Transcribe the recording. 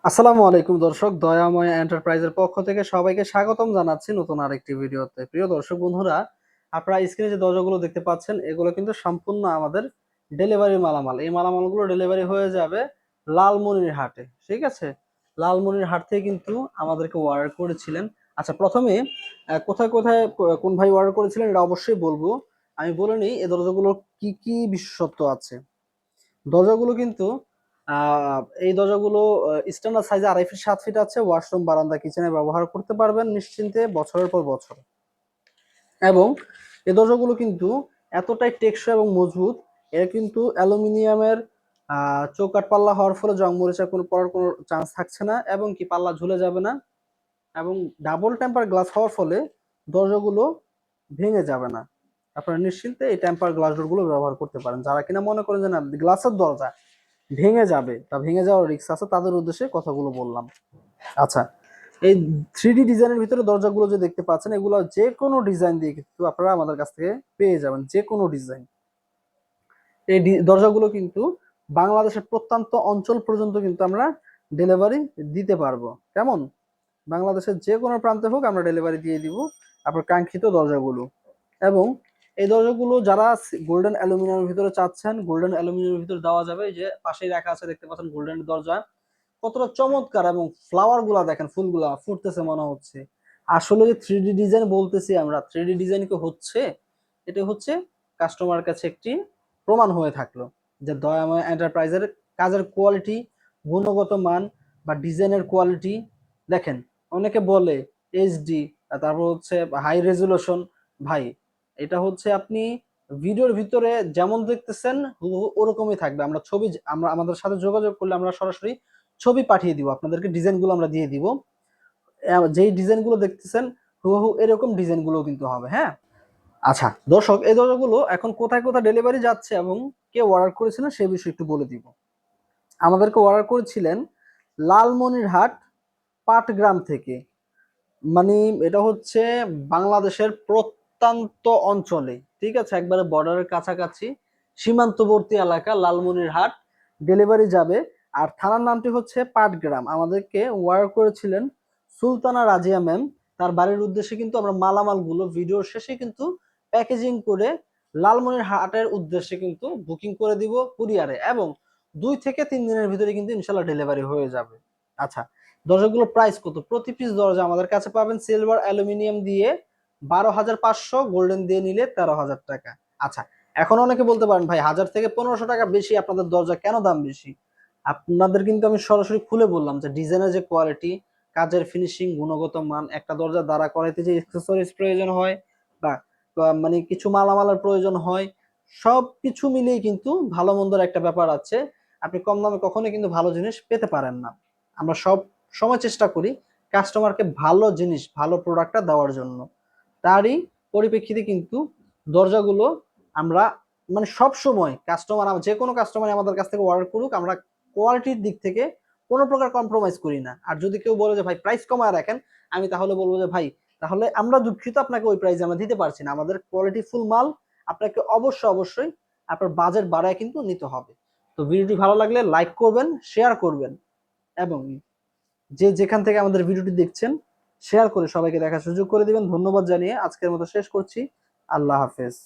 আসসালামু আলাইকুম দর্শক, দয়াময় এন্টারপ্রাইজের পক্ষ থেকে সবাইকে স্বাগতম জানাচ্ছি নতুন আরেকটি ভিডিওতে। প্রিয় দর্শক বন্ধুরা, আপনারা স্ক্রিনে যে দরজাগুলো দেখতে পাচ্ছেন এগুলো কিন্তু সম্পূর্ণ আমাদের ডেলিভারি মালামাল। এই মালামালগুলো ডেলিভারি হয়ে যাবে লালমনিরহাটে। ঠিক আছে, লালমনিরহাট থেকে কিন্তু আমাদেরকে অর্ডার করেছিলেন। আচ্ছা, প্রথমে কোথায় কোথায় কোন ভাই অর্ডার করেছিলেন এটা অবশ্যই বলবো। আমি বলে নিই এই দরজাগুলোর কি কি বিশেষত্ব আছে। দরজাগুলো কিন্তু এই দরজাগুলো স্ট্যান্ডার্ড সাইজে 2.5 ফিট 7 ফিট আছে। ওয়াশরুম, বারান্দা, কিচেনে ব্যবহার করতে পারবেন নিশ্চিন্তে বছরের পর বছর। এবং এই দরজাগুলো কিন্তু এতটাই টেকসই এবং মজবুত। এর কিন্তু অ্যালুমিনিয়ামের চৌকাঠ পাল্লা হওয়ার ফলে জং মরিচা পড়ার কোনো চান্স থাকছে না, এবং কি পাল্লা ঝুলে যাবে না। এবং ডাবল টেম্পার গ্লাস হওয়ার ফলে দরজাগুলো ভেঙে যাবে না। আপনারা নিশ্চিন্তে এই টেম্পার গ্লাস ডোরগুলো ব্যবহার করতে পারেন। যারা কিনা মনে করেন যে না, গ্লাসের দরজা ভেঙে যাবে বা ভেঙে যাওয়ার রিস্ক আছে, তাদের উদ্দেশ্যে কথাগুলো বললাম। আচ্ছা, এই 3D ডিজাইনের ভিতরে দরজাগুলো যে দেখতে পাচ্ছেন এগুলো যে কোনো ডিজাইন দিয়ে কিন্তু আপনারা আমাদের কাছ থেকে পেয়ে যাবেন, যে কোনো ডিজাইন। এই দরজাগুলো কিন্তু বাংলাদেশের প্রত্যন্ত অঞ্চল পর্যন্ত কিন্তু আমরা ডেলিভারি দিতে পারবো। কেমন? বাংলাদেশের যে কোনো প্রান্তে হোক আমরা ডেলিভারি দিয়ে দিব আপনার কাঙ্ক্ষিত দরজাগুলো। এবং এই দরজাগুলো যারা গোল্ডেন অ্যালুমিনিয়ামের ভিতরে চাচ্ছেন, গোল্ডেন অ্যালুমিনিয়ামের ভিতরে দেওয়া যাবে। এই যে পাশেই রাখা আছে, দেখতে পাচ্ছেন গোল্ডেন দরজা কতটা চমৎকার, এবং ফ্লাওয়ার গুলা দেখেন, ফুলগুলা ফুটতেছে মনে হচ্ছে। আসলে যে 3D ডিজাইন বলতেছি আমরা, 3D ডিজাইন কি হচ্ছে? এটা হচ্ছে কাস্টমার কাছে একটি প্রমাণ হয়ে থাকলো যে দয়াময় এন্টারপ্রাইজের কাজের কোয়ালিটি, গুণগত মান বা ডিজাইনের কোয়ালিটি দেখেন। অনেকে বলে এইচডি, তারপর হচ্ছে হাই রেজুলেশন। ভাই, এটা হচ্ছে আপনি ভিডিওর ভিতরে যেমন দেখতেছেন হুবহু ওরকমই থাকবে। আমরা ছবি, আমরা আমাদের সাথে যোগাযোগ করলে আমরা সরাসরি ছবি পাঠিয়ে দিব আপনাদেরকে, ডিজাইনগুলো আমরা দিয়ে দিব। যেই ডিজাইনগুলো দেখতেছেন হুবহু এরকম ডিজাইনগুলো কিন্তু হবে। হ্যাঁ, আচ্ছা দর্শক, এই দরজাগুলো এখন কোথায় কোথায় ডেলিভারি যাচ্ছে এবং কে অর্ডার করেছিলেন সে বিষয়ে একটু বলে দিব। আমাদেরকে অর্ডার করেছিলেন লালমনিরহাট পাটগ্রাম থেকে। মানে এটা হচ্ছে বাংলাদেশের প্রত্যন্ত অঞ্চলে, ঠিক আছে, একবারে বর্ডারের কাছাকাছি সীমান্তবর্তী এলাকা লালমনিরহাট ডেলিভারি যাবে। আর থানার নামটি হচ্ছে পাটগ্রাম। আমাদেরকে ওয়ার করেছিলেন সুলতানা রাজিয়া ম্যাম। তার বাড়ির উদ্দেশ্যে কিন্তু আমরা মালামালগুলো ভিডিওর শেষে কিন্তু প্যাকেজিং করে লালমনিরহাটের উদ্দেশ্যে কিন্তু বুকিং করে দিব কুরিয়ারে, এবং 2 থেকে 3 দিনের ভিতরে কিন্তু ইনশাল্লাহ ডেলিভারি হয়ে যাবে। আচ্ছা, দরজাগুলো প্রাইস কত? প্রতি পিস দরজা আমাদের কাছে পাবেন সিলভার অ্যালুমিনিয়াম দিয়ে 12,500, গোল্ডেন দিয়ে নিলে 13,000 টাকা। আচ্ছা, এখন অনেকে বলতে পারেন ভাই 1,000 থেকে 1,500 টাকা বেশি, আপনাদের দরজা কেন দাম বেশি? আপনাদের কিন্তু আমি সরাসরি খুলে বললাম যে ডিজাইনের যে কোয়ালিটি, কাজের ফিনিশিং, গুণগত মান, একটা দরজা দাঁড়া করাইতে যে এক্সেসরিজ প্রয়োজন হয় বা মানে কিছু মালামালের প্রয়োজন হয়, সবকিছু মিলিয়ে কিন্তু ভালো মন্দর একটা ব্যাপার আছে। আপনি কম দামে কখনোই কিন্তু ভালো জিনিস পেতে পারেন না। আমরা সব সময় চেষ্টা করি কাস্টমারকে ভালো জিনিস, ভালো প্রোডাক্টটা দেওয়ার জন্য। তারই পরিপ্রেক্ষিতে কিন্তু দরজাগুলো আমরা মানে সব সময় কাস্টমার, যে কোনো কাস্টমার আমাদের কাছ থেকে অর্ডার করুক, আমরা কোয়ালিটির দিক থেকে কোনো প্রকার কম্প্রোমাইজ করি না। আর যদি কেউ বলে যে ভাই প্রাইস কমায় রাখেন, আমি তাহলে বলবো যে ভাই তাহলে আমরা দুঃখিত, আপনাকে ওই প্রাইসে আমরা দিতে পারছি না। আমাদের কোয়ালিটি ফুল মাল আপনাকে অবশ্যই আপনার বাজেট বাড়ায় কিন্তু নিতে হবে। তো ভিডিওটি ভালো লাগলে লাইক করবেন, শেয়ার করবেন, এবং যে যেখান থেকে আমাদের ভিডিওটি দেখছেন শেয়ার করে সবাইকে দেখার সুযোগ করে দিবেন। ধন্যবাদ জানিয়ে আজকের মতো শেষ করছি। আল্লাহ হাফেজ।